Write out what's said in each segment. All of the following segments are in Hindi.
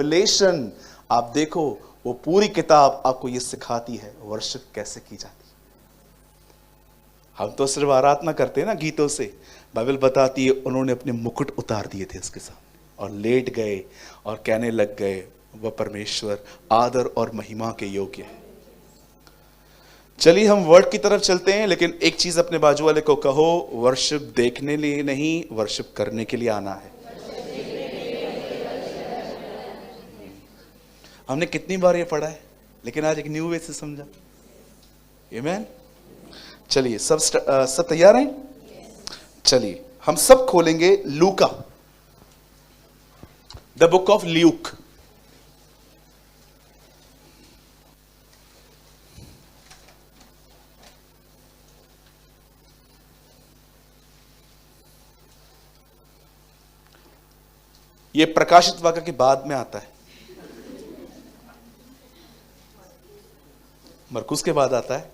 रेवलेशन आप देखो, वो पूरी किताब आपको ये सिखाती है वर्शिप कैसे की जाती है। हम तो सिर्फ आराधना करते हैं ना गीतों से, बाइबल बताती है उन्होंने अपने मुकुट उतार दिए थे उसके सामने और लेट गए और कहने लग गए वह परमेश्वर आदर और महिमा के योग्य है। चलिए हम वर्ड की तरफ चलते हैं, लेकिन एक चीज अपने बाजू वाले को कहो, वर्शिप देखने लिए नहीं, वर्शिप करने के लिए आना है। हमने कितनी बार ये पढ़ा है, लेकिन आज एक न्यू वे से समझा। आमीन। चलिए सब तैयार हैं? चलिए हम सब खोलेंगे लूका, द बुक ऑफ ल्यूक। ये प्रकाशित वाक्य के बाद में आता है, मरकुस के बाद आता है।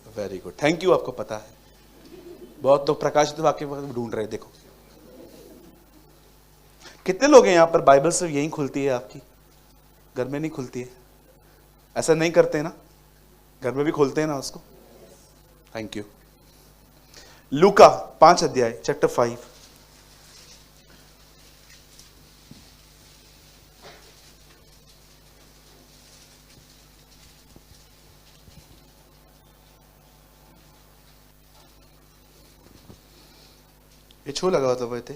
वेरी गुड, थैंक यू, आपको पता है। बहुत लोग प्रकाशित वाक्य ढूंढ रहे हैं। देखो कितने लोग हैं यहां पर बाइबल सिर्फ यहीं खुलती है आपकी, घर में नहीं खुलती है? ऐसा नहीं करते ना, घर में भी खोलते हैं ना उसको। Thank you. लूका 5 अध्याय, चैप्टर 5। ये छो लगा हुआ था थे।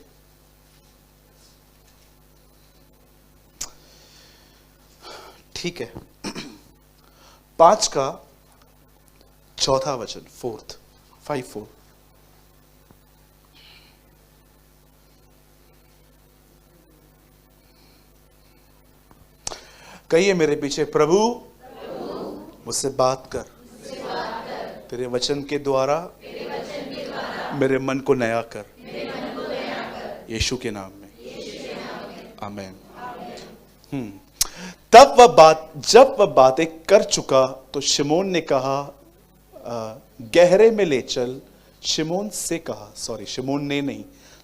ठीक है, 5 का 4था वचन, 5:4। कहिए मेरे पीछे, प्रभु मुझसे बात कर, तेरे वचन के द्वारा मेरे मन को नया कर, यीशु के नाम में, आमीन। जब वह बातें कर चुका तो शिमोन ने कहा, गहरे में ले चल। शिमोन ने नहीं,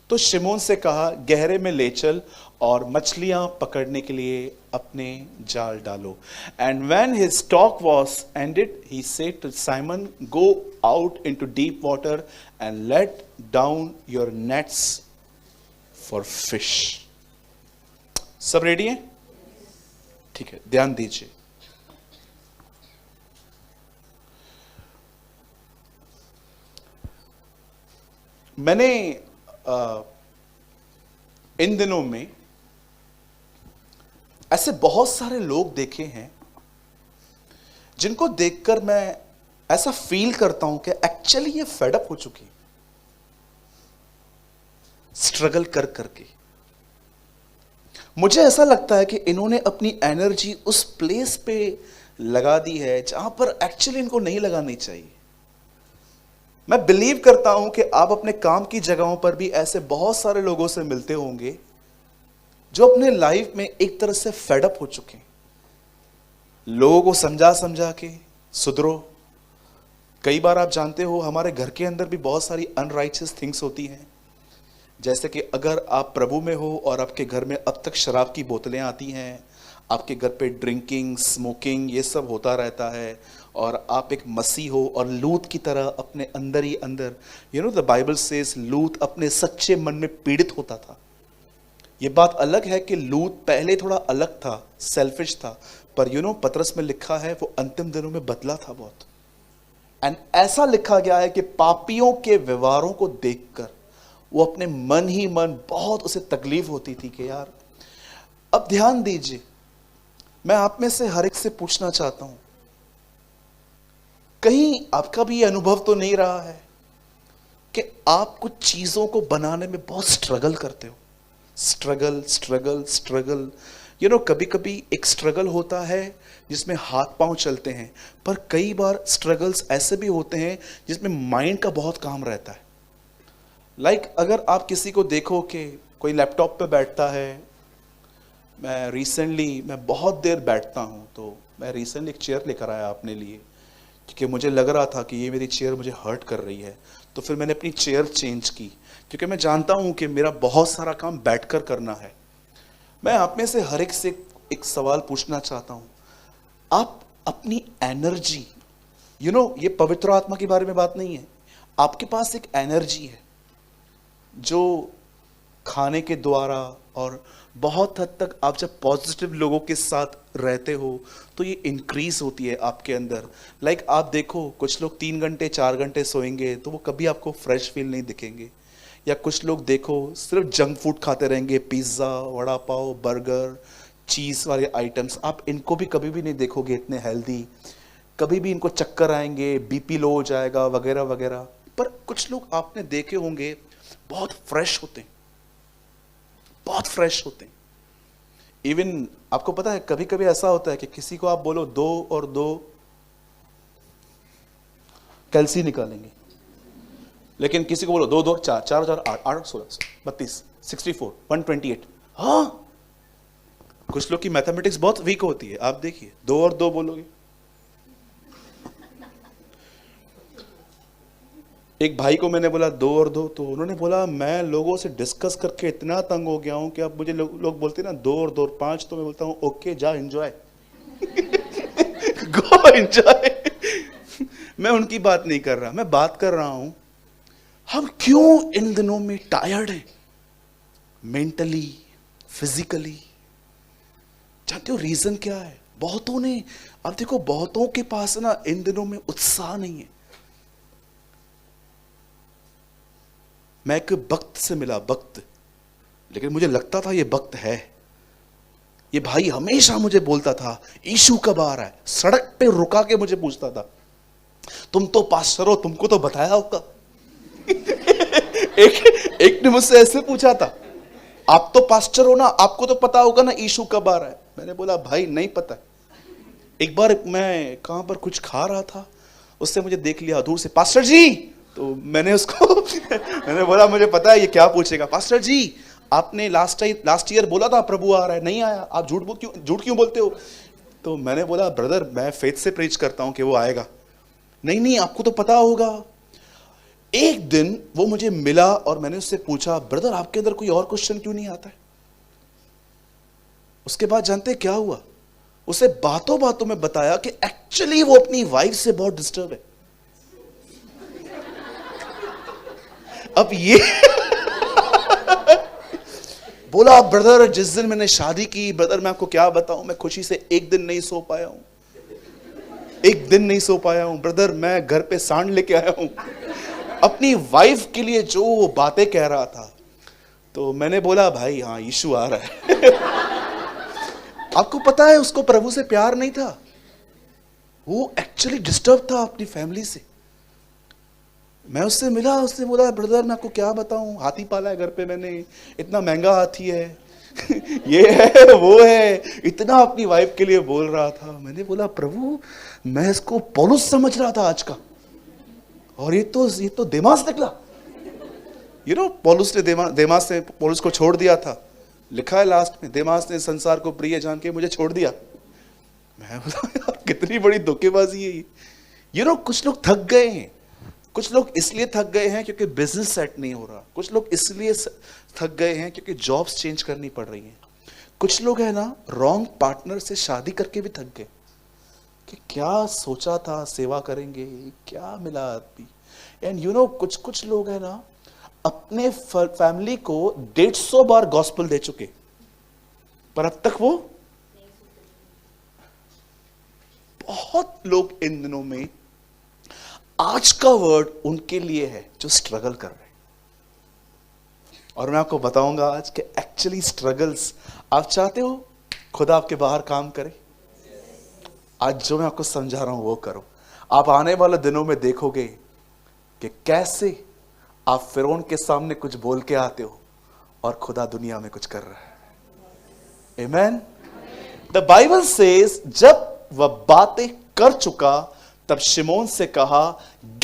तो शिमोन से कहा, गहरे में ले चल और मछलियां पकड़ने के लिए अपने जाल डालो। And when his talk was ended he said to Simon, go out into deep water and let down your nets for fish. सब रेडी हैं? ठीक है, ध्यान दीजिए। मैंने इन दिनों में ऐसे बहुत सारे लोग देखे हैं जिनको देखकर मैं ऐसा फील करता हूं कि एक्चुअली ये फेड अप हो चुकी, स्ट्रगल कर करके। मुझे ऐसा लगता है कि इन्होंने अपनी एनर्जी उस प्लेस पे लगा दी है जहां पर एक्चुअली इनको नहीं लगानी चाहिए। मैं बिलीव करता हूं कि आप अपने काम की जगहों पर भी ऐसे बहुत सारे लोगों से मिलते होंगे जो अपने लाइफ में एक तरह से फेड अप हो चुके हैं। लोगों को समझा समझा के सुधरो। कई बार आप जानते हो हमारे घर के अंदर भी बहुत सारी अनराइचियस थिंग्स होती हैं, जैसे कि अगर आप प्रभु में हो और आपके घर में अब तक शराब की बोतलें आती हैं, आपके घर पे ड्रिंकिंग, स्मोकिंग, ये सब होता रहता है, और आप एक मसीह हो और लूत की तरह अपने अंदर ही अंदर, द बाइबल सेज लूत अपने सच्चे मन में पीड़ित होता था। ये बात अलग है कि लूत पहले थोड़ा अलग था, सेल्फिश था, पर पतरस में लिखा है वो अंतिम दिनों में बदला था बहुत। एंड ऐसा लिखा गया है कि पापियों के व्यवहारों को देखकर वो अपने मन ही मन बहुत उसे तकलीफ होती थी कि यार। अब ध्यान दीजिए, मैं आप में से हर एक से पूछना चाहता हूं, कहीं आपका भी ये अनुभव तो नहीं रहा है कि आप कुछ चीजों को बनाने में बहुत स्ट्रगल करते हो? स्ट्रगल स्ट्रगल स्ट्रगल, कभी कभी एक स्ट्रगल होता है जिसमें हाथ पांव चलते हैं, पर कई बार स्ट्रगल्स ऐसे भी होते हैं जिसमें माइंड का बहुत काम रहता है। अगर आप किसी को देखो कि कोई लैपटॉप पे बैठता है, मैं बहुत देर बैठता हूँ, तो मैं रिसेंटली एक चेयर लेकर आया अपने लिए, क्योंकि मुझे लग रहा था कि ये मेरी चेयर मुझे हर्ट कर रही है। तो फिर मैंने अपनी चेयर चेंज की, क्योंकि मैं जानता हूँ कि मेरा बहुत सारा काम बैठकर करना है। मैं आप में से हर एक से एक सवाल पूछना चाहता हूं। आप अपनी एनर्जी, ये पवित्र आत्मा के बारे में बात नहीं है। आपके पास एक एनर्जी है जो खाने के द्वारा और बहुत हद तक आप जब पॉजिटिव लोगों के साथ रहते हो तो ये इंक्रीज होती है आपके अंदर। लाइक आप देखो, कुछ लोग 3 घंटे 4 घंटे सोएंगे तो वो कभी आपको फ्रेश फील नहीं दिखेंगे। या कुछ लोग देखो सिर्फ जंक फूड खाते रहेंगे, पिज्ज़ा, वड़ा पाव, बर्गर, चीज़ वाले आइटम्स, आप इनको भी कभी भी नहीं देखोगे इतने हेल्दी। कभी भी इनको चक्कर आएंगे, बीपी लो हो जाएगा वगैरह वगैरह। पर कुछ लोग आपने देखे होंगे बहुत फ्रेश होते हैं, बहुत फ्रेश होते हैं। इवन आपको पता है कभी कभी ऐसा होता है कि किसी को आप बोलो 2 और 2 कैल्सी निकालेंगे, लेकिन किसी को बोलो 2 2 4 4 4 8 8 16 32 64 128, हाँ। कुछ लोग की मैथमेटिक्स बहुत वीक होती है, आप देखिए 2 और 2 बोलोगे। एक भाई को मैंने बोला 2 और 2, तो उन्होंने बोला मैं लोगों से डिस्कस करके इतना तंग हो गया हूं कि अब मुझे लोग बोलते ना 2 और 2 और 5, तो मैं बोलता हूं ओके जा एंजॉय, गो एंजॉय। मैं उनकी बात नहीं कर रहा, मैं बात कर रहा हूं हम क्यों इन दिनों में टायर्ड हैं, मेंटली, फिजिकली। जानते हो रीजन क्या है? बहुतों ने, अब देखो बहुतों के पास ना इन दिनों में उत्साह नहीं है। मैं एक भक्त से मिला, भक्त, लेकिन मुझे लगता था ये भक्त है। ये भाई हमेशा मुझे बोलता था यीशु कब आ रहा है, सड़क पे रुका के मुझे पूछता था तुम तो पास्टर हो, तुमको तो बताया होगा। एक ने मुझसे ऐसे पूछा था, आप तो पास्टर हो ना, आपको तो पता होगा ना यीशु कब आ रहा है। मैंने बोला भाई नहीं पता। एक बार मैं कहां पर कुछ खा रहा था, उससे मुझे देख लिया दूर से, पास्टर जी, तो मैंने उसको मैंने बोला मुझे पता है ये क्या पूछेगा। पास्टर जी आपने लास्ट ईयर बोला था प्रभु आ रहा है, नहीं आया, आप झूठ क्यों बोलते हो? तो मैंने बोला ब्रदर मैं फेथ से प्रीच करता हूं कि वो आएगा। नहीं आपको तो पता होगा। एक दिन वो मुझे मिला और मैंने उससे पूछा ब्रदर आपके अंदर कोई और क्वेश्चन क्यों नहीं आता है? उसके बाद जानते क्या हुआ, उसे बातों बातों में बताया कि एक्चुअली वो अपनी वाइफ से बहुत डिस्टर्ब है। अब ये बोला ब्रदर जिस दिन मैंने शादी की, ब्रदर मैं आपको क्या बताऊं, मैं खुशी से एक दिन नहीं सो पाया हूं, एक दिन नहीं सो पाया हूं ब्रदर। मैं घर पे सांड लेके आया हूं अपनी वाइफ के लिए जो वो बातें कह रहा था। तो मैंने बोला भाई हाँ यीशु आ रहा है। आपको पता है उसको प्रभु से प्यार नहीं था, वो एक्चुअली डिस्टर्ब था अपनी फैमिली से। मैं उससे मिला, उसने बोला ब्रदर मैं आपको क्या बताऊं, हाथी पाला है घर पे मैंने, इतना महंगा हाथी है। ये है वो है, इतना अपनी वाइफ के लिए बोल रहा था। मैंने बोला प्रभु मैं इसको पौलुस समझ रहा था आज का, और ये तो देमास निकला। पौलुस ने देमास ने पौलुस को छोड़ दिया था। लिखा है लास्ट में देमास ने संसार को प्रिय जान के मुझे छोड़ दिया। मैं बोला यार कितनी बड़ी धोखेबाजी है ये। कुछ लोग थक गए हैं, कुछ लोग इसलिए थक गए हैं क्योंकि बिजनेस सेट नहीं हो रहा, कुछ लोग इसलिए थक गए हैं क्योंकि जॉब्स चेंज करनी पड़ रही हैं, कुछ लोग है ना रॉन्ग पार्टनर से शादी करके भी थक गए कि क्या सोचा था सेवा करेंगे, क्या मिला आदमी। एंड कुछ लोग है ना अपने फैमिली को 150 बार गॉस्पेल दे चुके, पर अब तक वो बहुत लोग इन दिनों में आज का वर्ड उनके लिए है जो स्ट्रगल कर रहे हैं। और मैं आपको बताऊंगा आज के एक्चुअली स्ट्रगल्स, आप चाहते हो खुदा आपके बाहर काम करे, आज जो मैं आपको समझा रहा हूं वो करो। आप आने वाले दिनों में देखोगे कि कैसे आप फिरौन के सामने कुछ बोल के आते हो और खुदा दुनिया में कुछ कर रहा है। आमेन। द बाइबल सेज जब वह बातें कर चुका तब शिमोन से कहा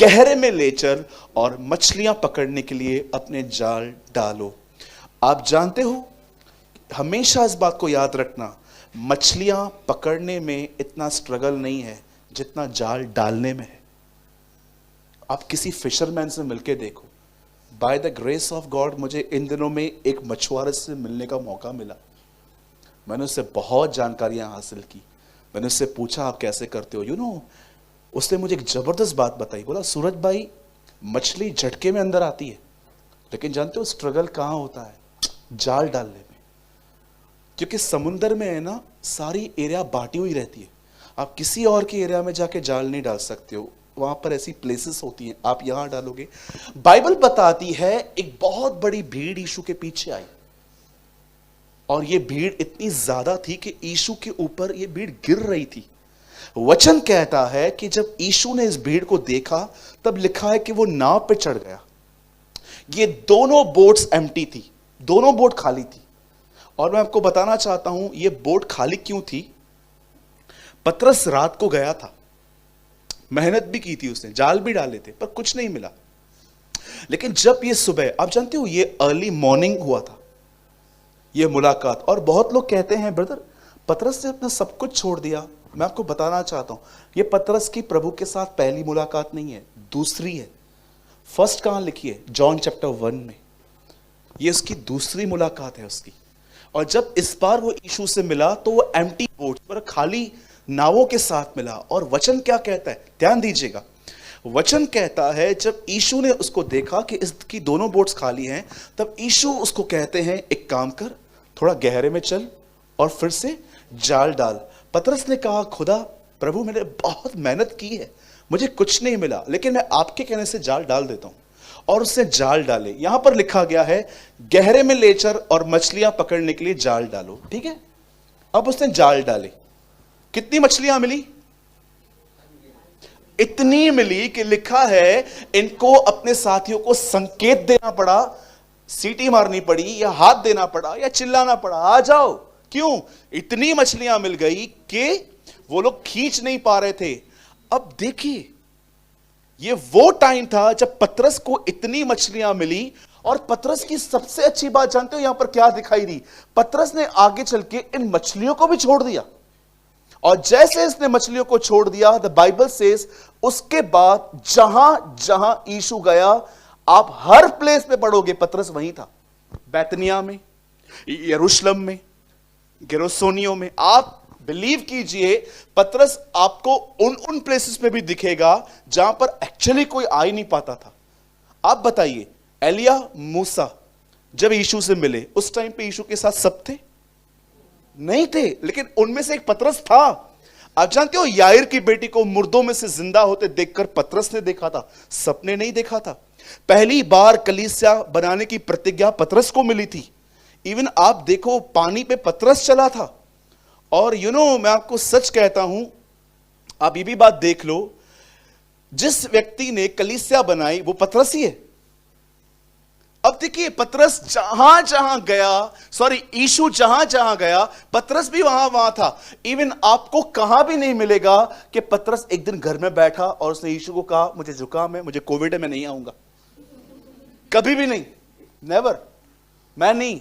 गहरे में ले चल और मछलियां पकड़ने के लिए अपने जाल डालो। आप जानते हो, हमेशा इस बात को याद रखना, मछलियां पकड़ने में इतना स्ट्रगल नहीं है जितना जाल डालने में है। आप किसी फिशरमैन से मिलके देखो। By the grace of God मुझे इन दिनों में एक मछुआरे से मिलने का मौका मिला। मैंने उससे बहुत जानकारियां हासिल की। मैंने उससे पूछा आप कैसे करते हो, उसने मुझे एक जबरदस्त बात बताई। बोला सूरज भाई, मछली झटके में अंदर आती है, लेकिन जानते हो स्ट्रगल कहाँ होता है? जाल डालने में। क्योंकि समुंदर में है ना, सारी एरिया बांटी हुई रहती है। आप किसी और के एरिया में जाके जाल नहीं डाल सकते हो, वहां पर ऐसी प्लेसेस होती हैं, आप यहां डालोगे। बाइबल बताती है एक बहुत बड़ी भीड़ यीशु के पीछे आई, और ये भीड़ इतनी ज्यादा थी कि यीशु के ऊपर ये भीड़ गिर रही थी। वचन कहता है कि जब यीशु ने इस भीड़ को देखा, तब लिखा है कि वो नाव पे चढ़ गया। ये दोनों बोट्स एम्प्टी थी, दोनों बोट खाली थी। और मैं आपको बताना चाहता हूं ये बोट खाली क्यों थी। पतरस रात को गया था, मेहनत भी की थी उसने, जाल भी डाले थे, पर कुछ नहीं मिला। लेकिन जब ये सुबह, आप जानते हो ये अर्ली मॉर्निंग हुआ था ये मुलाकात। और बहुत लोग कहते हैं ब्रदर पतरस ने अपना सब कुछ छोड़ दिया। मैं आपको बताना चाहता हूं ये पतरस की प्रभु के साथ पहली मुलाकात नहीं है, दूसरी है। फर्स्ट कहां लिखी है? जॉन चैप्टर 1 में। ये उसकी दूसरी मुलाकात है उसकी। और जब इस बार वो यीशु से मिला तो वो एम्प्टी बोट पर, खाली नावों के साथ मिला। और वचन क्या कहता है, ध्यान दीजिएगा। वचन कहता है जब यीशु ने उसको देखा कि इसकी दोनों बोट्स खाली हैं, तब यीशु उसको कहते हैं एक काम कर, थोड़ा गहरे में चल और फिर से जाल डाल। पतरस ने कहा खुदा प्रभु मैंने बहुत मेहनत की है, मुझे कुछ नहीं मिला, लेकिन मैं आपके कहने से जाल डाल देता हूं। और उसने जाल डाले। यहां पर लिखा गया है गहरे में ले चल और मछलियां पकड़ने के लिए जाल डालो, ठीक है। अब उसने जाल डाले, कितनी मछलियां मिली? इतनी मिली कि लिखा है इनको अपने साथियों को संकेत देना पड़ा, सीटी मारनी पड़ी, या हाथ देना पड़ा, या चिल्लाना पड़ा आ जाओ। क्यों? इतनी मछलियां मिल गई कि वो लोग खींच नहीं पा रहे थे। अब देखिए ये वो टाइम था जब पतरस को इतनी मछलियां मिली। और पतरस की सबसे अच्छी बात जानते हो यहां पर क्या दिखाई दी? पतरस ने आगे चल के इन मछलियों को भी छोड़ दिया। और जैसे इसने मछलियों को छोड़ दिया, द बाइबल सेज उसके बाद जहां जहां यीशु गया, आप हर प्लेस में पढ़ोगे पतरस वहीं था। बैतनिया में, यरूशलेम में, गेरोसोनियो में। आप बिलीव कीजिए पतरस आपको उन प्लेसेस में भी दिखेगा जहां पर एक्चुअली कोई आ ही नहीं पाता था। आप बताइए एलिया, मूसा जब यीशु से मिले उस टाइम पे यीशु के साथ सब थे? नहीं थे, लेकिन उनमें से एक पतरस था। आप जानते हो याईर की बेटी को मुर्दों में से जिंदा होते देखकर पतरस ने देखा था, सपने नहीं देखा था। पहली बार कलीसिया बनाने की प्रतिज्ञा पतरस को मिली थी। इवन आप देखो पानी पे पतरस चला था। और मैं आपको सच कहता हूं, आप ये भी बात देख लो, जिस व्यक्ति ने कलीसिया बनाई वो पतरस ही है। अब देखिए पतरस जहां जहां गया, यीशु जहां जहां गया, पतरस भी वहां था। इवन आपको कहां भी नहीं मिलेगा कि पतरस एक दिन घर में बैठा और उसने यीशु को कहा मुझे जुकाम है, मुझे कोविड है, मैं नहीं आऊंगा। कभी भी नहीं, नेवर, मैं नहीं,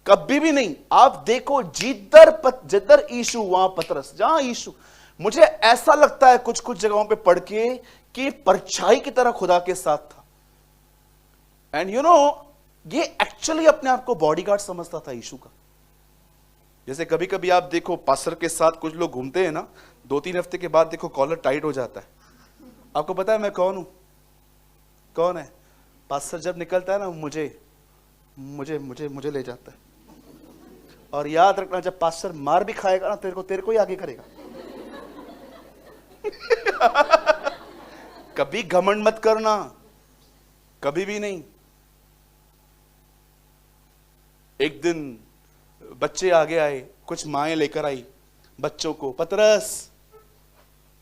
कभी भी नहीं। आप देखो जिधर यीशु वहां पतरस, जहां यीशु। मुझे ऐसा लगता है कुछ कुछ जगहों पे पढ़ के कि परछाई की तरह खुदा के साथ था। एंड ये एक्चुअली अपने आप को बॉडीगार्ड समझता था यीशु का। जैसे कभी कभी आप देखो पास्टर के साथ कुछ लोग घूमते हैं ना, 2-3 हफ्ते के बाद देखो कॉलर टाइट हो जाता है। आपको पता है मैं कौन हूं? कौन है? पास्टर जब निकलता है ना मुझे मुझे मुझे मुझे ले जाता है। और याद रखना जब पास्टर मार भी खाएगा ना तेरे को ही आगे करेगा। कभी घमंड मत करना, कभी भी नहीं। एक दिन बच्चे आगे आए, कुछ माएं लेकर आई बच्चों को, पतरस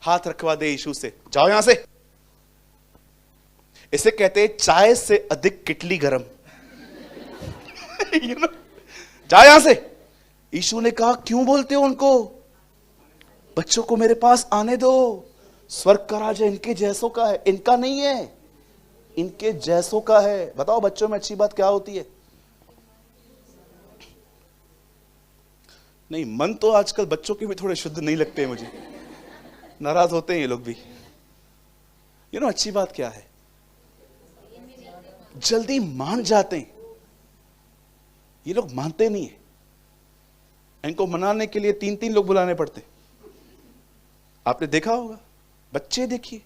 हाथ रखवा दे यीशु से, जाओ यहां से। इसे कहते हैं चाय से अधिक किटली गरम। जा यहां से। यीशु ने कहा क्यों बोलते हो उनको? बच्चों को मेरे पास आने दो, स्वर्ग का राज इनके जैसों का है, इनका नहीं है, इनके जैसों का है। बताओ बच्चों में अच्छी बात क्या होती है? नहीं, मन तो आजकल बच्चों के भी थोड़े शुद्ध नहीं लगते हैं मुझे, नाराज होते हैं ये लोग भी। अच्छी बात क्या है? जल्दी मान जाते हैं, ये लोग मानते नहीं है। इनको मनाने के लिए 3-3 लोग बुलाने पड़ते। आपने देखा होगा, बच्चे देखिए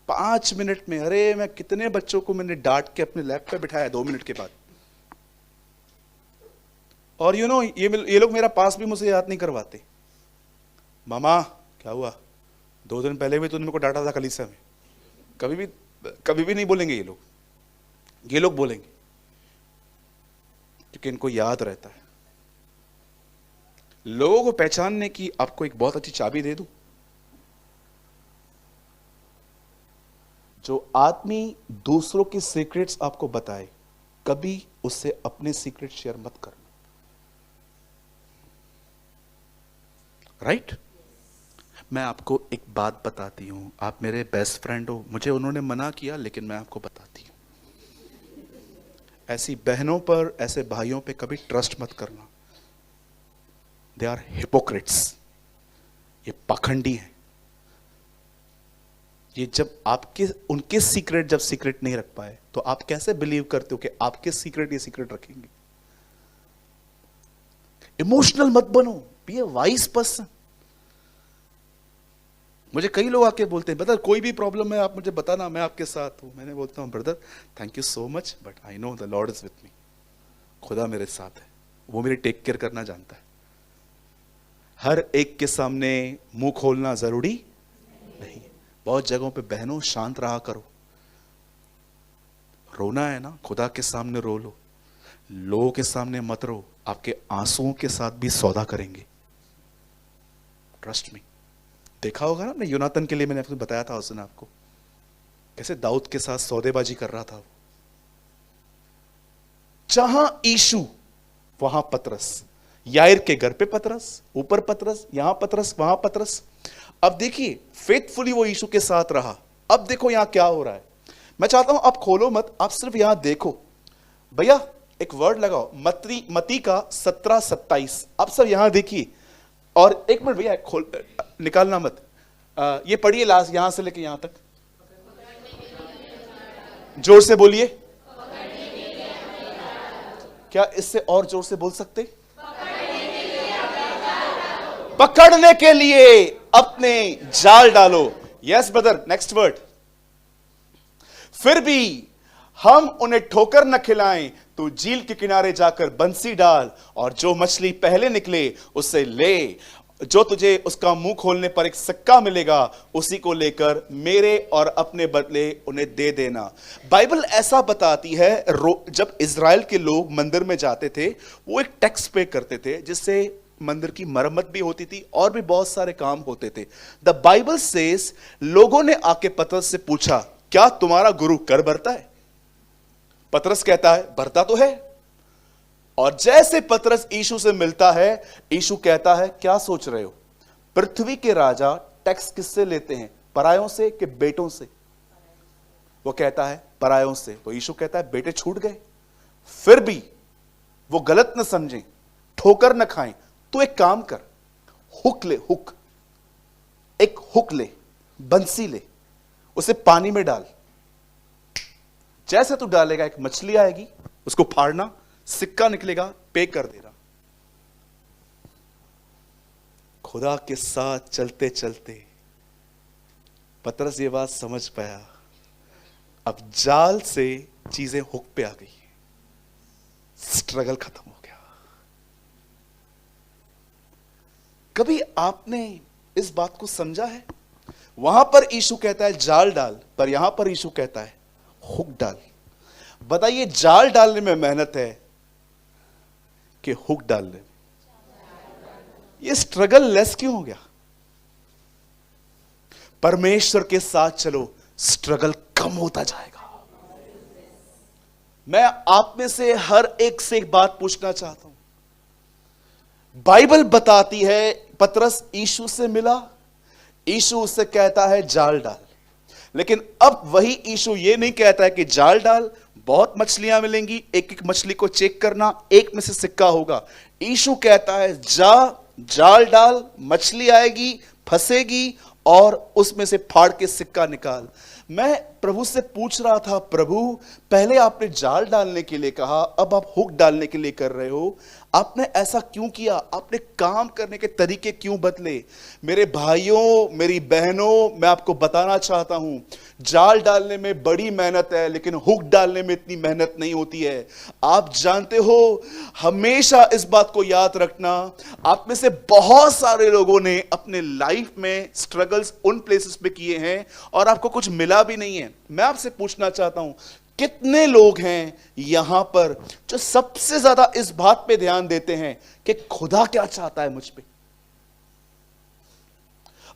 5 मिनट में, अरे मैं कितने बच्चों को मैंने डांट के अपने लैप पे बिठाया 2 मिनट के बाद। और यू नो ये लोग मेरा पास भी मुझे याद नहीं करवाते। मामा क्या हुआ, 2 दिन पहले भी तूने मेरे को डांटा था कलीसिया में। कभी भी नहीं बोलेंगे ये लोग बोलेंगे, क्योंकि इनको याद रहता है। लोगों को पहचानने की आपको एक बहुत अच्छी चाबी दे दूं। जो आदमी दूसरों के सीक्रेट्स आपको बताए, कभी उससे अपने सीक्रेट शेयर मत करना। राइट? मैं आपको एक बात बताती हूं, आप मेरे बेस्ट फ्रेंड हो, मुझे उन्होंने मना किया लेकिन मैं आपको बताती हूं, ऐसी बहनों पर, ऐसे भाइयों पे कभी ट्रस्ट मत करना। दे आर हिपोक्रेट्स, ये पाखंडी हैं। ये जब आपके उनके सीक्रेट जब सीक्रेट नहीं रख पाए, तो आप कैसे बिलीव करते हो कि आपके सीक्रेट ये सीक्रेट रखेंगे? इमोशनल मत बनो, बी ए वाइज पर्सन। मुझे कई लोग आके बोलते हैं, ब्रदर कोई भी प्रॉब्लम है आप मुझे बताना, मैं आपके साथ हूं। मैंने बोलता हूं, brother thank you so much, but I know the Lord is with me. खुदा मेरे साथ है, वो मेरी टेक केयर करना जानता है। हर एक के सामने मुंह खोलना जरूरी नहीं। बहुत जगहों पे बहनों शांत रहा करो। रोना है ना, खुदा के सामने रो लो, लोगों के सामने मत रो। आपके आंसुओं के साथ भी सौदा करेंगे, ट्रस्ट मी। देखा होगा ना, मैं यूनातन के लिए मैंने आपको बताया था उस दिन आपको, कैसे दाऊद के साथ सौदेबाजी कर रहा था वो। जहां यीशु वहां पतरस, यायर के घर पे पतरस, ऊपर पतरस, यहां पतरस, वहां पतरस। अब देखिए फेथफुली वो यीशु के साथ रहा। अब देखो यहां क्या हो रहा है। मैं चाहता हूं आप खोलो मत, आप सिर्फ यहां देखो। भैया एक वर्ड लगाओ, मती का 17:27। आप सब यहां देखिए, और एक मिनट भैया खोल, निकालना मत। ये पढ़िए लास्ट, यहां से लेके यहां तक, जोर से बोलिए। क्या इससे और जोर से बोल सकते? पकड़ने के लिए अपने जाल डालो। Yes brother, next word. फिर भी हम उन्हें ठोकर न खिलाएं, तो झील के किनारे जाकर बंसी डाल, और जो मछली पहले निकले उससे ले। जो तुझे उसका मुंह खोलने पर एक सिक्का मिलेगा, उसी को लेकर मेरे और अपने बदले उन्हें दे देना। बाइबल ऐसा बताती है, जब इजराइल के लोग मंदिर में जाते थे, वो एक टैक्स पे करते थे, जिससे मंदिर की मरम्मत भी होती थी और भी बहुत सारे काम होते थे। द बाइबल सेज, लोगों ने आके पतरस से पूछा, क्या तुम्हारा गुरु कर भरता है? पतरस कहता है, भरता तो है। और जैसे पतरस यीशु से मिलता है, यीशु कहता है, क्या सोच रहे हो? पृथ्वी के राजा टैक्स किससे लेते हैं, परायों से कि बेटों से? वो कहता है परायों से। तो यीशु कहता है, बेटे छूट गए। फिर भी वो गलत न समझें, ठोकर न खाएं, तो एक काम कर, हुक ले, हुक, एक हुक ले, बंसी ले, उसे पानी में डाल। जैसे तू डालेगा एक मछली आएगी, उसको फाड़ना, सिक्का निकलेगा, पे कर देना। खुदा के साथ चलते चलते पतरस ये बात समझ पाया, अब जाल से चीजें हुक पे आ गई, स्ट्रगल खत्म हो गया। कभी आपने इस बात को समझा है? वहां पर यीशु कहता है जाल डाल, पर यहां पर यीशु कहता है हुक डाल। बताइए, जाल डालने में मेहनत है कि हुक डालने? ये स्ट्रगल लेस क्यों हो गया? परमेश्वर के साथ चलो, स्ट्रगल कम होता जाएगा। मैं आप में से हर एक से एक बात पूछना चाहता हूं। बाइबल बताती है पतरस यीशु से मिला, यीशु उससे कहता है जाल डाल। लेकिन अब वही यीशु ये नहीं कहता है कि जाल डाल, बहुत मछलियां मिलेंगी, एक एक मछली को चेक करना, एक में से सिक्का होगा। यीशु कहता है जा, जाल डाल, मछली आएगी, फंसेगी, और उसमें से फाड़ के सिक्का निकाल। मैं प्रभु से पूछ रहा था, प्रभु पहले आपने जाल डालने के लिए कहा, अब आप हुक डालने के लिए कर रहे हो, आपने ऐसा क्यों किया? आपने काम करने के तरीके क्यों बदले? मेरे भाइयों, मेरी बहनों, मैं आपको बताना चाहता हूं, जाल डालने में बड़ी मेहनत है, लेकिन हुक डालने में इतनी मेहनत नहीं होती है। आप जानते हो, हमेशा इस बात को याद रखना, आप में से बहुत सारे लोगों ने अपने लाइफ में स्ट्रगल्स उन प्लेसेस पे किए हैं और आपको कुछ मिला भी नहीं है। मैं आपसे पूछना चाहता हूं, कितने लोग हैं यहां पर जो सबसे ज्यादा इस बात पे ध्यान देते हैं कि खुदा क्या चाहता है मुझ पे?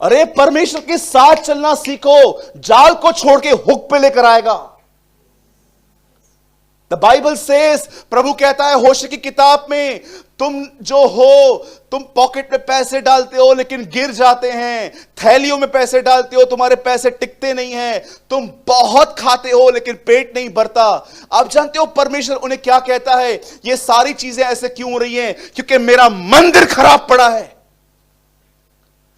अरे परमेश्वर के साथ चलना सीखो, जाल को छोड़ के हुक पे लेकर आएगा। द बाइबल सेज, प्रभु कहता है होशे की किताब में, तुम जो हो, तुम पॉकेट में पैसे डालते हो लेकिन गिर जाते हैं, थैलियों में पैसे डालते हो, तुम्हारे पैसे टिकते नहीं हैं, तुम बहुत खाते हो लेकिन पेट नहीं भरता। आप जानते हो परमेश्वर उन्हें क्या कहता है? ये सारी चीजें ऐसे क्यों हो रही हैं? क्योंकि मेरा मंदिर खराब पड़ा है।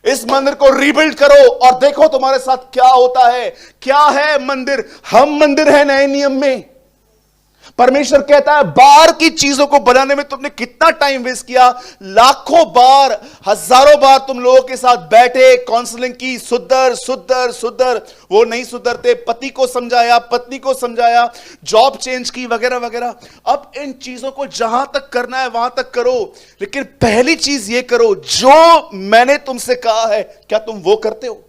इस मंदिर को रीबिल्ड करो और देखो तुम्हारे साथ क्या होता है। क्या है मंदिर? हम मंदिर है नए नियम में। परमेश्वर कहता है बाहर की चीजों को बनाने में तुमने कितना टाइम वेस्ट किया। लाखों बार, हजारों बार तुम लोगों के साथ बैठे, काउंसलिंग की, सुधर सुधर सुधर, वो नहीं सुधरते, पति को समझाया, पत्नी को समझाया, जॉब चेंज की, वगैरह वगैरह। अब इन चीजों को जहां तक करना है वहां तक करो, लेकिन पहली चीज ये करो जो मैंने तुमसे कहा है, क्या तुम वो करते हो?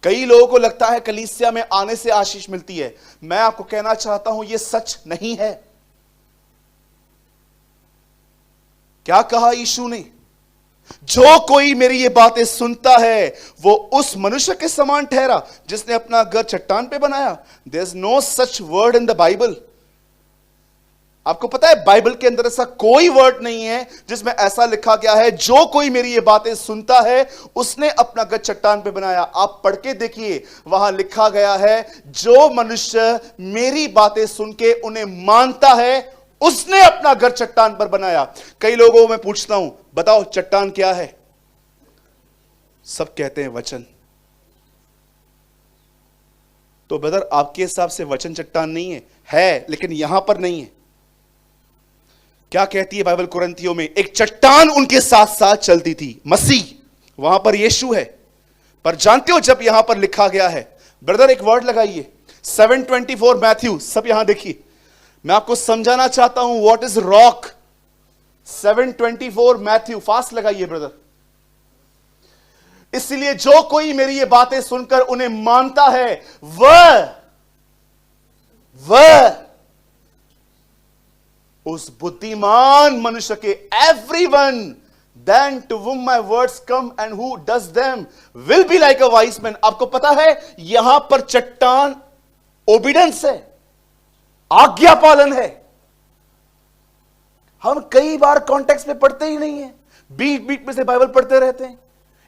कई लोगों को लगता है कलीसिया में आने से आशीष मिलती है। मैं आपको कहना चाहता हूं यह सच नहीं है। क्या कहा यीशु ने? जो कोई मेरी ये बातें सुनता है वो उस मनुष्य के समान ठहरा जिसने अपना घर चट्टान पे बनाया। There is no such word in the Bible. आपको पता है बाइबल के अंदर ऐसा कोई वर्ड नहीं है जिसमें ऐसा लिखा गया है जो कोई मेरी ये बातें सुनता है उसने अपना घर चट्टान पे बनाया। आप पढ़ के देखिए, वहां लिखा गया है जो मनुष्य मेरी बातें सुन के उन्हें मानता है उसने अपना घर चट्टान पर बनाया। कई लोगों में पूछता हूं, बताओ चट्टान क्या है? सब कहते हैं वचन। तो ब्रदर आपके हिसाब से वचन चट्टान नहीं है, लेकिन यहां पर नहीं है। क्या कहती है बाइबल कुरिन्थियों में? एक चट्टान उनके साथ साथ चलती थी, मसीह। वहां पर यीशु है। पर जानते हो जब यहां पर लिखा गया है, ब्रदर एक वर्ड लगाइए, 7:24 मैथ्यू, सब यहां देखिए, मैं आपको समझाना चाहता हूं what is rock. 7:24 Matthew, fast लगाइए ब्रदर। इसलिए जो कोई मेरी ये बातें सुनकर उन्हें मानता है वह उस बुद्धिमान मनुष्य के, everyone then to whom my words come and who does them will be like a wise man। आपको पता है यहां पर चट्टान ओबिडेंस है, आज्ञा पालन है। हम कई बार कॉन्टेक्स्ट में पढ़ते ही नहीं है, बीट बीट में से बाइबल पढ़ते रहते हैं।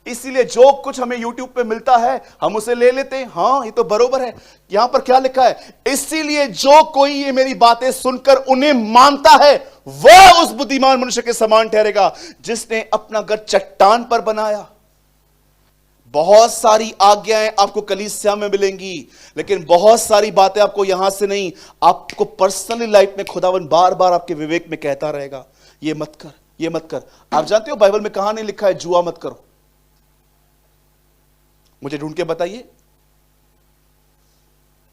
इसीलिए जो कुछ हमें यूट्यूब पे मिलता है हम उसे ले लेते हैं। हाँ ये तो बरोबर है। यहां पर क्या लिखा है? इसीलिए जो कोई ये मेरी बातें सुनकर उन्हें मानता है वह उस बुद्धिमान मनुष्य के समान ठहरेगा जिसने अपना घर चट्टान पर बनाया। बहुत सारी आज्ञाएं आपको कलीसिया में मिलेंगी, लेकिन बहुत सारी बातें आपको यहां से नहीं, आपको पर्सनली लाइफ में खुदावन बार बार आपके विवेक में कहता रहेगा, ये मत कर, ये मत कर। आप जानते हो बाइबल में कहां नहीं लिखा है जुआ मत करो? मुझे ढूंढ के बताइए।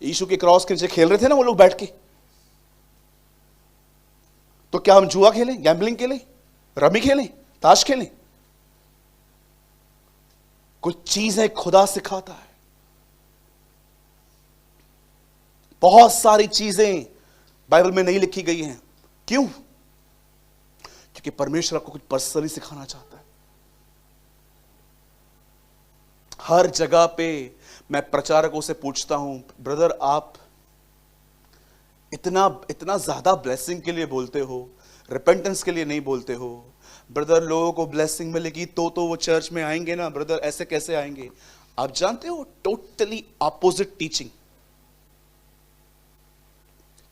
यीशु के क्रॉस के नीचे खेल रहे थे ना वो लोग बैठ के, तो क्या हम जुआ खेलें, गैम्बलिंग खेलें, रमी खेलें, ताश खेलें? कुछ चीजें खुदा सिखाता है। बहुत सारी चीजें बाइबल में नहीं लिखी गई हैं। क्यों? क्योंकि परमेश्वर आपको कुछ पर्सनली सिखाना चाहता है। हर जगह पे मैं प्रचारकों से पूछता हूं, ब्रदर आप इतना ज्यादा ब्लेसिंग के लिए बोलते हो, रिपेंटेंस के लिए नहीं बोलते हो। ब्रदर लोगों को ब्लेसिंग मिलेगी तो वो चर्च में आएंगे ना, ब्रदर ऐसे कैसे आएंगे? आप जानते हो टोटली ऑपोजिट टीचिंग।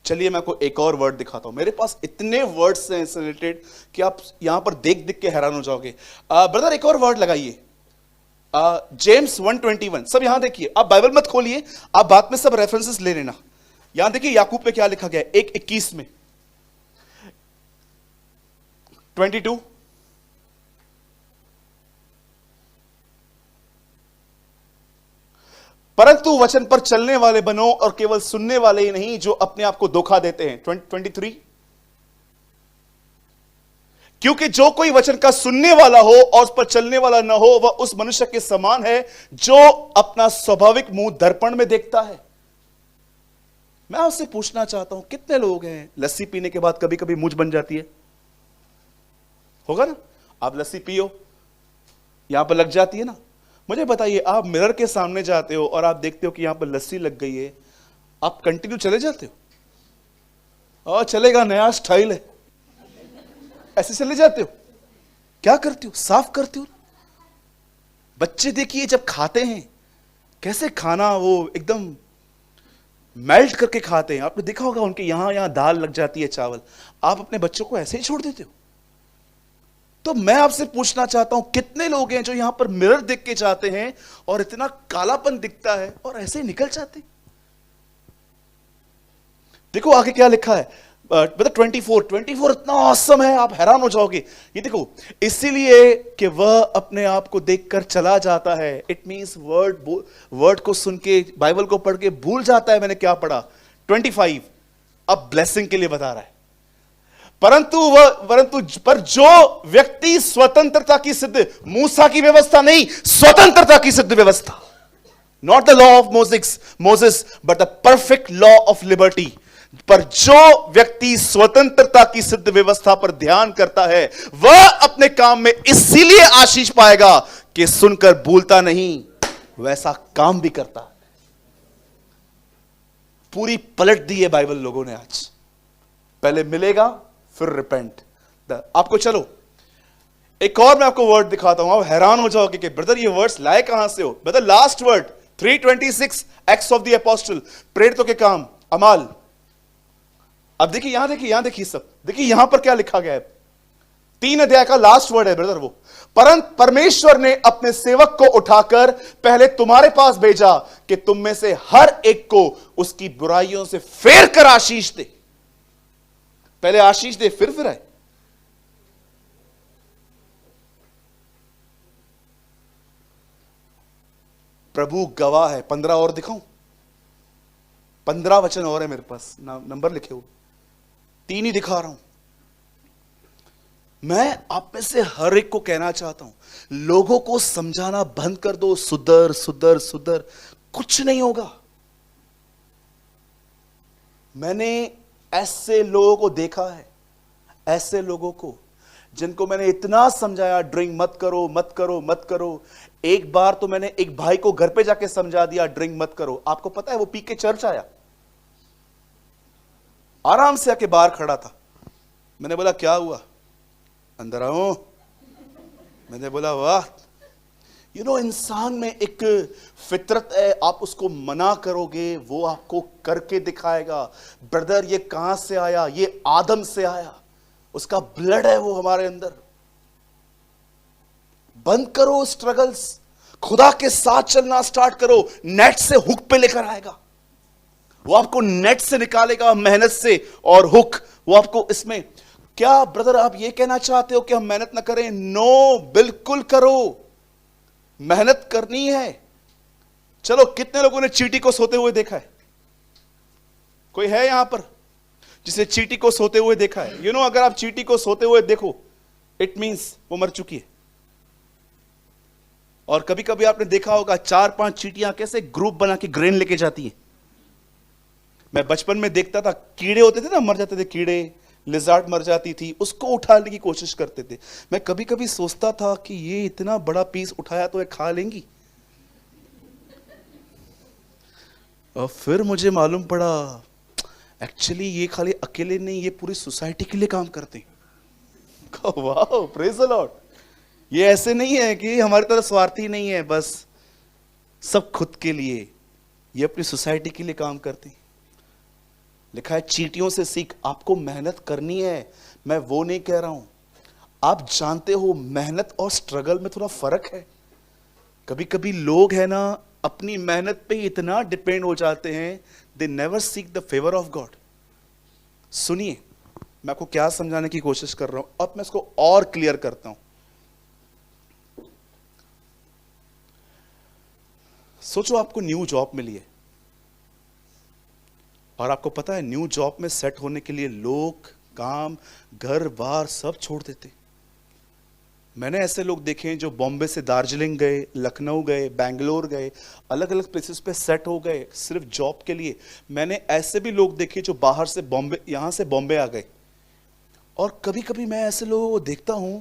चलिए मैं आपको एक और वर्ड दिखाता हूं। मेरे पास इतने वर्ड्स हैं इससे रिलेटेड कि आप यहां पर देख देख के हैरान हो जाओगे। ब्रदर एक और वर्ड लगाइए, जेम्स 1:21, सब यहां देखिए, आप बाइबल मत खोलिए, आप बाद में सब रेफरेंसेस ले लेना। यहां देखिए याकूब पे क्या लिखा गया है, 1:21 में 22, परंतु वचन पर चलने वाले बनो और केवल सुनने वाले ही नहीं जो अपने आप को धोखा देते हैं। 23, क्योंकि जो कोई वचन का सुनने वाला हो और उस पर चलने वाला न हो वह उस मनुष्य के समान है जो अपना स्वाभाविक मुंह दर्पण में देखता है। मैं आपसे पूछना चाहता हूं, कितने लोग हैं लस्सी पीने के बाद कभी कभी मूंछ बन जाती है? होगा ना, आप लस्सी पियो, यहां पर लग जाती है ना। मुझे बताइए, आप मिरर के सामने जाते हो और आप देखते हो कि यहां पर लस्सी लग गई है, आप कंटिन्यू चले जाते हो? और चलेगा, नया स्टाइल है, ऐसे चले जाते हो? क्या करते हो? साफ करते हो। बच्चे देखिए जब खाते हैं कैसे खाना वो एकदम मेल्ट करके खाते हैं। आपने देखा होगा उनके यहां दाल लग जाती है, चावल। आप अपने बच्चों को ऐसे ही छोड़ देते हो? तो मैं आपसे पूछना चाहता हूं, कितने लोग हैं जो यहां पर मिरर देख के जाते हैं और इतना कालापन दिखता है और ऐसे ही निकल जाते हैं? देखो आगे क्या लिखा है, मतलब 24 इतना ऑसम है, आप हैरान हो जाओगे। ये देखो, इसीलिए कि वह अपने आप को देखकर चला जाता है। इट मींस वर्ड को सुन के, बाइबल को पढ़ के भूल जाता है मैंने क्या पढ़ा। 25 अब ब्लेसिंग के लिए बता रहा है, पर जो व्यक्ति स्वतंत्रता की सिद्ध, मूसा की व्यवस्था नहीं, स्वतंत्रता की सिद्ध व्यवस्था, not the law of Moses but the perfect law of liberty, पर जो व्यक्ति स्वतंत्रता की सिद्ध व्यवस्था पर ध्यान करता है वह अपने काम में इसीलिए आशीष पाएगा कि सुनकर भूलता नहीं, वैसा काम भी करता है। पूरी पलट दी है बाइबल लोगों ने आज। पहले मिलेगा फिर रिपेंट। आपको चलो एक और मैं आपको वर्ड दिखाता हूं, आप हैरान हो जाओगे कि ब्रदर ये वर्ड्स लाए कहां से हो। Brother last word 3:26 acts of the apostle, प्रेरितों के काम, अमाल। अब देखिए यहां देखिए सब, देखिए यहां पर क्या लिखा गया है। 3 अध्याय का लास्ट वर्ड है ब्रदर वो, परंतु परमेश्वर ने अपने सेवक को उठाकर पहले तुम्हारे पास भेजा कि तुम में से हर एक को उसकी बुराइयों से फेर कर आशीष दे। पहले आशीष दे फिर आए। प्रभु गवाह है। 15 और दिखाऊं? 15 वचन और है मेरे पास, नंबर लिखे हुए, 3 ही दिखा रहा हूं। मैं आप में से हर एक को कहना चाहता हूं, लोगों को समझाना बंद कर दो, सुधर सुधर सुधर, कुछ नहीं होगा। मैंने ऐसे लोगों को देखा है, ऐसे लोगों को जिनको मैंने इतना समझाया, ड्रिंक मत करो मत करो मत करो। एक बार तो मैंने एक भाई को घर पे जाके समझा दिया ड्रिंक मत करो। आपको पता है वो पी के चर्च आया, आराम से आके बाहर खड़ा था। मैंने बोला क्या हुआ? अंदर आओ। मैंने बोला वाह, इंसान में एक फितरत है, आप उसको मना करोगे वो आपको करके दिखाएगा। ब्रदर ये कहां से आया? ये आदम से आया, उसका ब्लड है वो हमारे अंदर। बंद करो स्ट्रगल्स, खुदा के साथ चलना स्टार्ट करो। नेट से हुक पे लेकर आएगा वो, आपको नेट से निकालेगा, मेहनत से। और हुक वो आपको इसमें। क्या ब्रदर आप ये कहना चाहते हो कि हम मेहनत ना करें? नो, बिल्कुल करो, मेहनत करनी है। चलो, कितने लोगों ने चींटी को सोते हुए देखा है? कोई है यहां पर जिसे चींटी को सोते हुए देखा है? अगर आप चींटी को सोते हुए देखो, इट मींस वो मर चुकी है। और कभी कभी आपने देखा होगा 4-5 चींटियां कैसे ग्रुप बना के ग्रेन लेके जाती हैं। मैं बचपन में देखता था, कीड़े होते थे ना, मर जाते थे कीड़े, लिजार्ड मर जाती थी, उसको उठाने की कोशिश करते थे। मैं कभी कभी सोचता था कि ये इतना बड़ा पीस उठाया तो ये खा लेंगी। और फिर मुझे मालूम पड़ा एक्चुअली ये खाली अकेले नहीं, ये पूरी सोसाइटी के लिए काम करते हैं। वाह, प्रेज द लॉर्ड। ये ऐसे नहीं है कि हमारी तरह स्वार्थी नहीं है बस सब खुद के लिए, ये अपनी सोसाइटी के लिए काम करते हैं। लिखा है चींटियों से सीख। आपको मेहनत करनी है, मैं वो नहीं कह रहा हूं। आप जानते हो मेहनत और स्ट्रगल में थोड़ा फर्क है। कभी कभी लोग है ना अपनी मेहनत पे इतना डिपेंड हो जाते हैं, they never seek the favour of God. सुनिए, मैं आपको क्या समझाने की कोशिश कर रहा हूं, अब मैं इसको और क्लियर करता हूं। सोचो आपको न्यू जॉब मिली है, और आपको पता है न्यू जॉब में सेट होने के लिए लोग, काम, घर बार सब छोड़ देते। मैंने ऐसे लोग देखे हैं जो बॉम्बे से दार्जिलिंग गए, लखनऊ गए, बैंगलोर गए, अलग अलग प्लेसेस पे सेट हो गए सिर्फ जॉब के लिए। मैंने ऐसे भी लोग देखे जो बाहर से बॉम्बे, यहां से बॉम्बे आ गए। और कभी कभी मैं ऐसे लोगों को देखता हूं,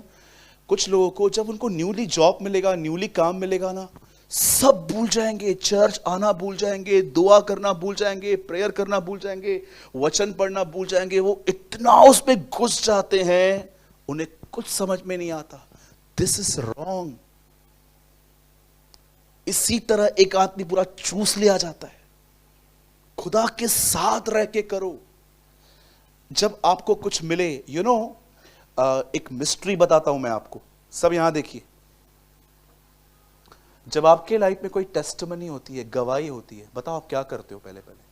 कुछ लोगों को जब उनको न्यूली जॉब मिलेगा, न्यूली काम मिलेगा ना, सब भूल जाएंगे, चर्च आना भूल जाएंगे, दुआ करना भूल जाएंगे, प्रेयर करना भूल जाएंगे, वचन पढ़ना भूल जाएंगे। वो इतना उसमें घुस जाते हैं, उन्हें कुछ समझ में नहीं आता। This is wrong. इसी तरह एक आदमी पूरा चूस लिया जाता है। खुदा के साथ रह के करो। जब आपको कुछ मिले, यू नो, एक मिस्ट्री बताता हूं मैं आपको, सब यहां देखिए। जब आपके लाइफ में कोई टेस्टमनी होती है, गवाही होती है, बताओ आप क्या करते हो? पहले पहले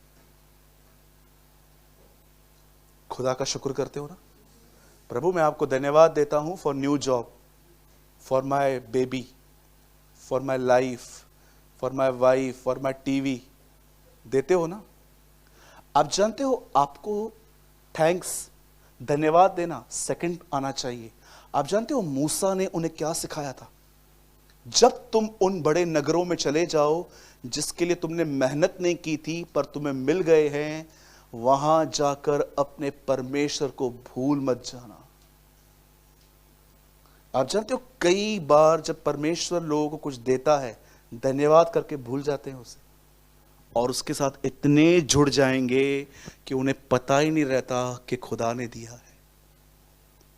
खुदा का शुक्र करते हो ना, प्रभु मैं आपको धन्यवाद देता हूं for new job, for my baby, for my life, for my wife, for my TV. देते हो ना? आप जानते हो आपको थैंक्स, धन्यवाद देना सेकंड आना चाहिए। आप जानते हो मूसा ने उन्हें क्या सिखाया था? जब तुम उन बड़े नगरों में चले जाओ जिसके लिए तुमने मेहनत नहीं की थी पर तुम्हें मिल गए हैं, वहां जाकर अपने परमेश्वर को भूल मत जाना। आप जानते हो कई बार जब परमेश्वर लोगों को कुछ देता है, धन्यवाद करके भूल जाते हैं उसे, और उसके साथ इतने जुड़ जाएंगे कि उन्हें पता ही नहीं रहता कि खुदा ने दिया है।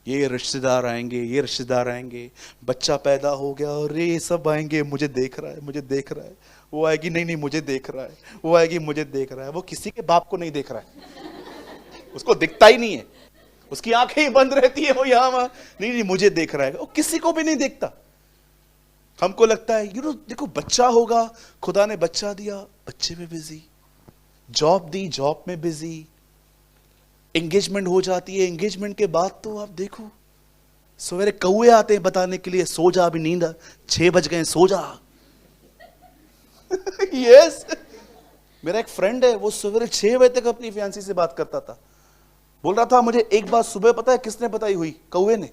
ये रिश्तेदार आएंगे, ये रिश्तेदार आएंगे, बच्चा पैदा हो गया और ये सब आएंगे, मुझे देख रहा है, मुझे देख रहा है। वो आएगी, नहीं नहीं मुझे देख रहा है, वो आएगी, मुझे देख रहा है। वो किसी के बाप को नहीं देख रहा है, उसको दिखता ही नहीं है, उसकी आंखें ही बंद रहती है, वो यहां वहां, नहीं नहीं मुझे देख रहा है। वो किसी को भी नहीं देखता। हमको लगता है देखो बच्चा होगा, खुदा ने बच्चा दिया, बच्चे में बिजी, जॉब दी, जॉब में बिजी, एंगेजमेंट हो जाती है, एंगेजमेंट के बाद तो आप देखो सवेरे कौए आते हैं बताने के लिए, सो जा, अभी नींद 6 बज गए, सो जा। यस, मेरा एक फ्रेंड है, वो सवेरे 6 बजे तक अपनी फियांसी से बात करता था। बोल रहा था मुझे एक बात सुबह पता है किसने बताई हुई? कौए ने।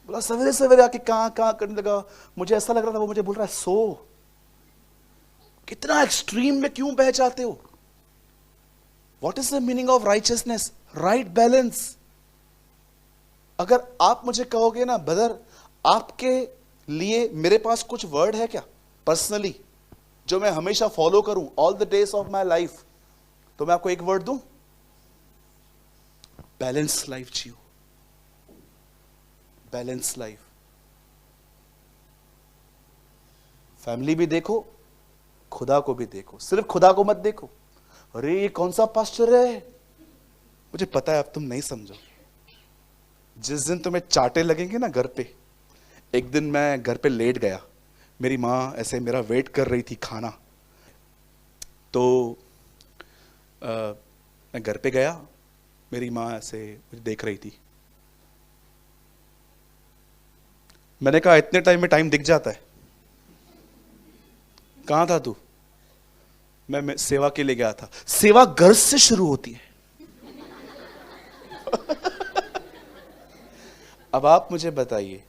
बोला सवेरे सवेरे आके कहां कहां करने लगा, मुझे ऐसा लग रहा था वो मुझे बोल रहा है सो। कितना एक्सट्रीम में क्यों बह जाते हो? What is the meaning of righteousness? Right balance. अगर आप मुझे कहोगे ना ब्रदर, आपके लिए मेरे पास कुछ वर्ड है क्या पर्सनली जो मैं हमेशा फॉलो करूं all the days of my life, तो मैं आपको एक वर्ड दूं, बैलेंस लाइफ जियो। Balance life. फैमिली भी देखो, खुदा को भी देखो। सिर्फ खुदा को मत देखो, अरे ये कौन सा पास्टर है, मुझे पता है अब तुम नहीं समझो। जिस दिन तुम्हें चाटे लगेंगे ना घर पे, एक दिन मैं घर पे लेट गया, मेरी माँ ऐसे मेरा वेट कर रही थी खाना, तो मैं घर पे गया, मेरी माँ ऐसे मुझे देख रही थी। मैंने कहा इतने टाइम में टाइम दिख जाता है, कहाँ था तू? मैं सेवा के लिए गया था। सेवा घर से शुरू होती है। अब आप मुझे बताइए,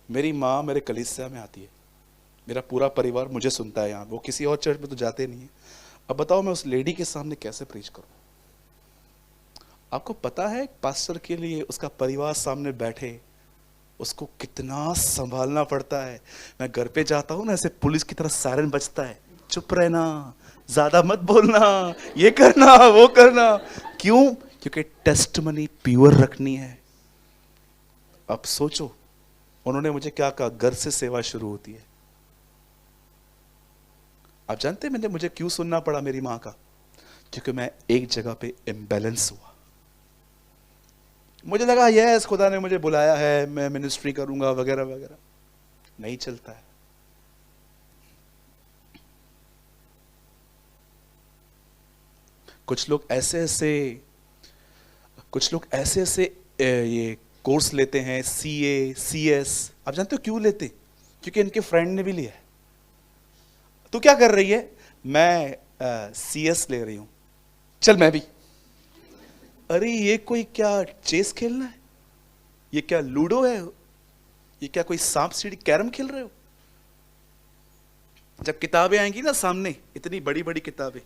मेरी माँ मेरे कलीसिया में आती है, मेरा पूरा परिवार मुझे सुनता है, यहाँ वो किसी और चर्च में तो जाते नहीं है। अब बताओ मैं उस लेडी के सामने कैसे प्रीच करूं? आपको पता है पास्टर के लिए उसका परिवार सामने बैठे, उसको कितना संभालना पड़ता है। मैं घर पे जाता हूं ना, ऐसे पुलिस की तरह सायरन बजता है, चुप रहना, ज्यादा मत बोलना, ये करना वो करना। क्यों? क्योंकि टेस्टमनी प्योर रखनी है। अब सोचो उन्होंने मुझे क्या कहा, घर से सेवा शुरू होती है। आप जानते हैं मुझे क्यों सुनना पड़ा मेरी मां का? क्योंकि मैं एक जगह पे इम्बैलेंस हुआ। मुझे लगा यस खुदा ने मुझे बुलाया है, मैं मिनिस्ट्री करूंगा वगैरह वगैरह। नहीं चलता है। कुछ लोग ऐसे ऐसे ये कोर्स लेते हैं, CA CS। आप जानते हो क्यों लेते? क्योंकि इनके फ्रेंड ने भी लिया है। तू क्या कर रही है? मैं CS ले रही हूं, चल मैं भी। अरे ये कोई क्या चेस खेलना है? ये क्या लूडो है? ये क्या कोई सांप सीढ़ी कैरम खेल रहे हो? जब किताबें आएंगी ना सामने, इतनी बड़ी बड़ी किताबें,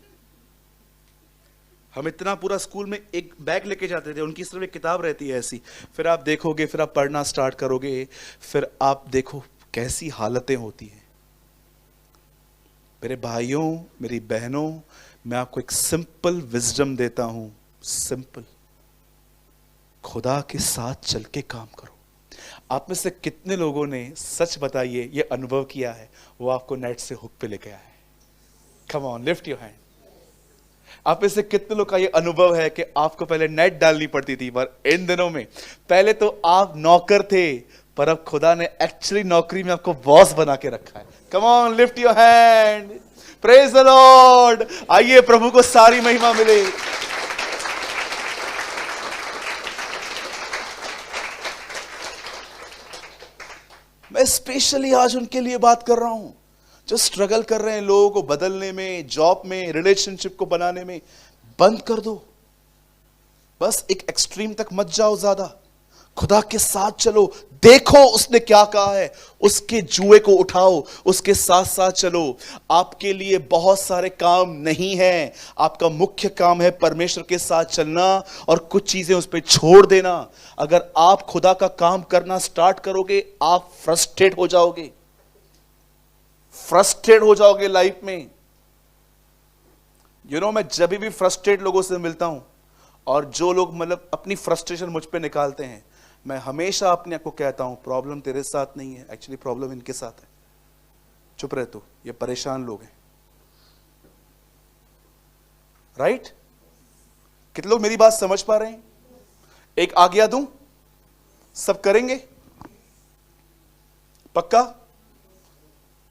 हम इतना पूरा स्कूल में एक बैग लेके जाते थे, उनकी सिर्फ एक किताब रहती है ऐसी। फिर आप देखोगे, फिर आप पढ़ना स्टार्ट करोगे, फिर आप देखो कैसी हालतें होती हैं। मेरे भाइयों, मेरी बहनों, मैं आपको एक सिंपल विजडम देता हूं, सिंपल। खुदा के साथ चल के काम करो। आप में से कितने लोगों ने, सच बताइए, ये अनुभव किया है, वो आपको नेट से हुक पे लेके आया है? Come on, lift your hand. आप में से कितने लोग का ये अनुभव है कि आपको पहले नेट डालनी पड़ती थी, पर इन दिनों में, पहले तो आप नौकर थे, पर अब खुदा ने एक्चुअली नौकरी में आपको बॉस बना के रखा है। Come on, lift your hand, praise the Lord. आइए, प्रभु को सारी महिमा मिले। मैं स्पेशली आज उनके लिए बात कर रहा हूं जो स्ट्रगल कर रहे हैं लोगों को बदलने में, जॉब में, रिलेशनशिप को बनाने में। बंद कर दो, बस एक एक्सट्रीम तक मत जाओ ज्यादा। खुदा के साथ चलो, देखो उसने क्या कहा है, उसके जुए को उठाओ, उसके साथ साथ चलो। आपके लिए बहुत सारे काम नहीं है, आपका मुख्य काम है परमेश्वर के साथ चलना और कुछ चीजें उस पर छोड़ देना। अगर आप खुदा का काम करना स्टार्ट करोगे, आप फ्रस्ट्रेट हो जाओगे, फ्रस्ट्रेट हो जाओगे लाइफ में। मैं जब भी फ्रस्ट्रेट लोगों से मिलता हूं, और जो लोग मतलब अपनी फ्रस्ट्रेशन मुझ पे निकालते हैं, मैं हमेशा अपने आप को कहता हूं, प्रॉब्लम तेरे साथ नहीं है, एक्चुअली प्रॉब्लम इनके साथ है। चुप रह तू, ये परेशान लोग हैं। राइट? कितने लोग मेरी बात समझ पा रहे हैं? एक आज्ञा दूं, सब करेंगे? पक्का?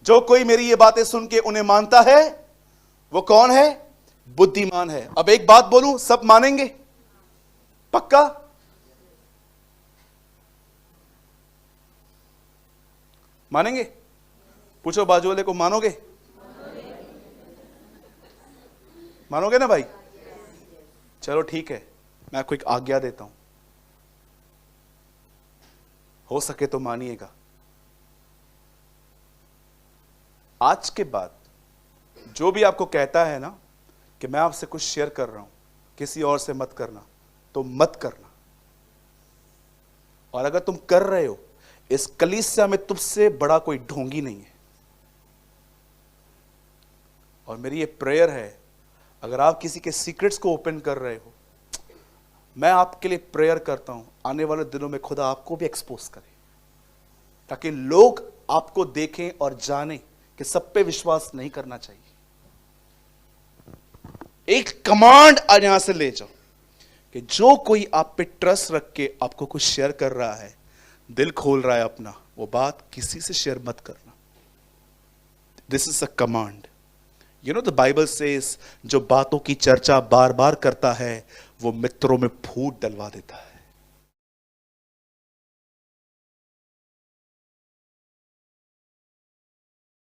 जो कोई मेरी ये बातें सुन के उन्हें मानता है, वो कौन है? बुद्धिमान है। अब एक बात बोलूं, सब मानेंगे? पक्का? मानेंगे? पूछो बाजू वाले को, मानोगे? मानोगे ना भाई? चलो ठीक है, मैं आपको एक आज्ञा देता हूं, हो सके तो मानिएगा। आज के बाद जो भी आपको कहता है ना कि मैं आपसे कुछ शेयर कर रहा हूं, किसी और से मत करना, तो मत करना। और अगर तुम कर रहे हो, इस कलीसिया में तुझसे बड़ा कोई ढोंगी नहीं है। और मेरी ये प्रेयर है, अगर आप किसी के सीक्रेट्स को ओपन कर रहे हो, मैं आपके लिए प्रेयर करता हूं, आने वाले दिनों में खुदा आपको भी एक्सपोज करे, ताकि लोग आपको देखें और जानें कि सब पे विश्वास नहीं करना चाहिए। एक कमांड आज यहां से ले जाओ कि जो कोई आप पे ट्रस्ट रख के आपको कुछ शेयर कर रहा है, दिल खोल रहा है अपना, वो बात किसी से शेयर मत करना। This is a command. The Bible says, जो बातों की चर्चा बार बार करता है, वो मित्रों में फूट डलवा देता है।